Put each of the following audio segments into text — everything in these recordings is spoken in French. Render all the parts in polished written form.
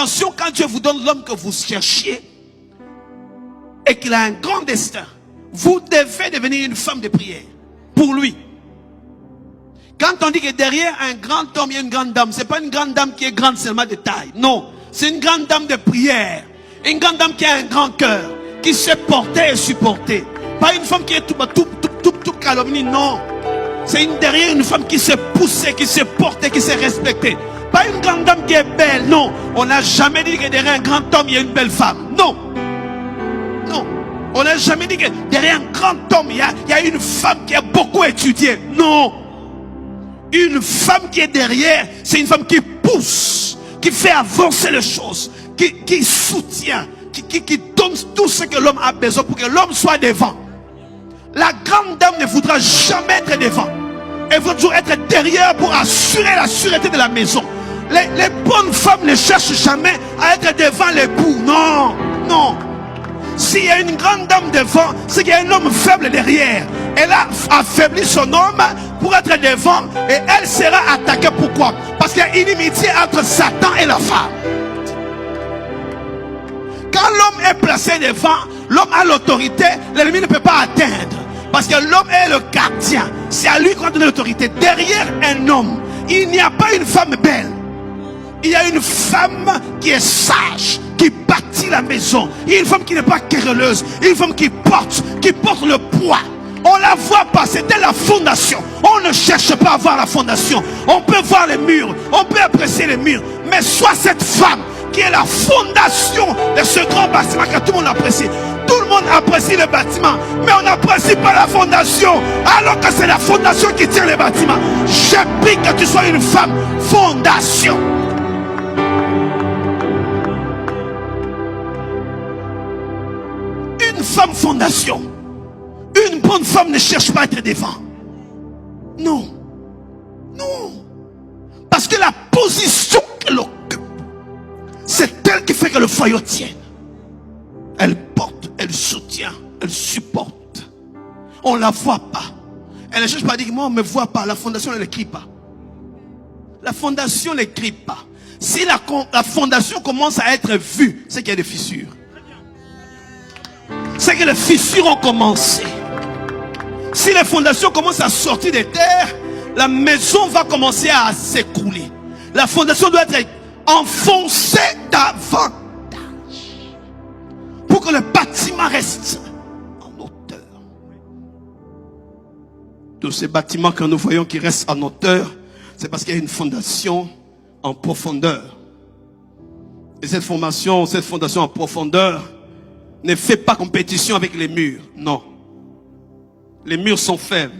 Attention, quand Dieu vous donne l'homme que vous cherchiez et qu'il a un grand destin, vous devez devenir une femme de prière pour lui. Quand on dit que derrière un grand homme, il y a une grande dame, c'est pas une grande dame qui est grande seulement de taille. Non, c'est une grande dame de prière. Une grande dame qui a un grand cœur, qui sait porter et supporter. Pas une femme qui est tout calomnie, non. C'est derrière une femme qui sait pousser, qui sait porter, qui sait respecter. Pas une grande dame qui est belle, non. On n'a jamais dit que derrière un grand homme, il y a une belle femme. Non. Non. On n'a jamais dit que derrière un grand homme, il y a une femme qui a beaucoup étudié. Non. Une femme qui est derrière, c'est une femme qui pousse, qui fait avancer les choses, qui soutient, qui donne tout ce que l'homme a besoin pour que l'homme soit devant. La grande dame ne voudra jamais être devant. Elle veut toujours être derrière pour assurer la sûreté de la maison. Les bonnes femmes ne cherchent jamais à être devant l'époux. Non, non. S'il y a une grande dame devant, c'est qu'il y a un homme faible derrière. Elle a affaibli son homme pour être devant et elle sera attaquée. Pourquoi? Parce qu'il y a inimitié entre Satan et la femme. Quand l'homme est placé devant, l'homme a l'autorité, l'ennemi ne peut pas atteindre. Parce que l'homme est le gardien. C'est à lui qu'on donne l'autorité. Derrière un homme, il n'y a pas une femme belle. Il y a une femme qui est sage, qui bâtit la maison. Il y a une femme qui n'est pas querelleuse. Il y a une femme qui porte le poids. On la voit pas, c'était la fondation. On ne cherche pas à voir la fondation. On peut voir les murs, on peut apprécier les murs. Mais soit cette femme qui est la fondation de ce grand bâtiment que tout le monde apprécie. Tout le monde apprécie le bâtiment, mais on n'apprécie pas la fondation. Alors que c'est la fondation qui tient le bâtiment. Je prie que tu sois une femme fondation. Une femme fondation. Une bonne femme ne cherche pas à être devant. Non. Non. Parce que la position qu'elle occupe, c'est elle qui fait que le foyer tienne. Elle porte, elle soutient, elle supporte. On ne la voit pas. Elle ne cherche pas à dire que moi on ne me voit pas. La fondation ne l'écrit pas. La fondation ne l'écrit pas. Si la fondation commence à être vue, c'est qu'il y a des fissures. C'est que les fissures ont commencé. Si les fondations commencent à sortir des terres, la maison va commencer à s'écrouler. La fondation doit être enfoncée davantage pour que le bâtiment reste en hauteur. Tous ces bâtiments que nous voyons qui restent en hauteur, c'est parce qu'il y a une fondation en profondeur. Et cette fondation en profondeur ne fait pas compétition avec les murs. Non. Les murs sont faibles.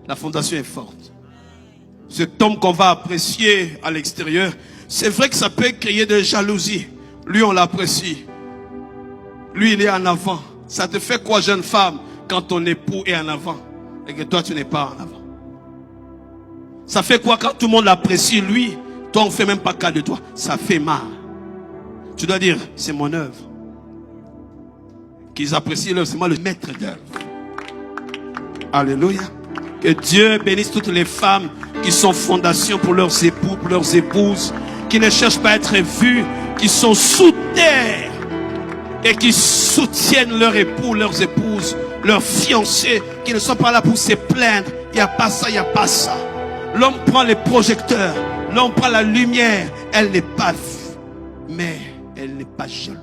La fondation est forte. Cet homme qu'on va apprécier à l'extérieur, c'est vrai que ça peut créer de jalousie. Lui, on l'apprécie. Lui, il est en avant. Ça te fait quoi, jeune femme, quand ton époux est en avant et que toi, tu n'es pas en avant? Ça fait quoi quand tout le monde l'apprécie, lui? Toi, on ne fait même pas cas de toi. Ça fait mal. Tu dois dire, c'est mon œuvre. Qu'ils apprécient l'œuvre, c'est moi le maître d'œuvre. Alléluia. Que Dieu bénisse toutes les femmes qui sont fondations pour leurs époux, pour leurs épouses, qui ne cherchent pas à être vues, qui sont sous terre et qui soutiennent leurs époux, leurs épouses, leurs fiancés, qui ne sont pas là pour se plaindre. Il n'y a pas ça, il n'y a pas ça. L'homme prend les projecteurs, l'homme prend la lumière. Elle n'est pas vue, mais elle n'est pas jalouse.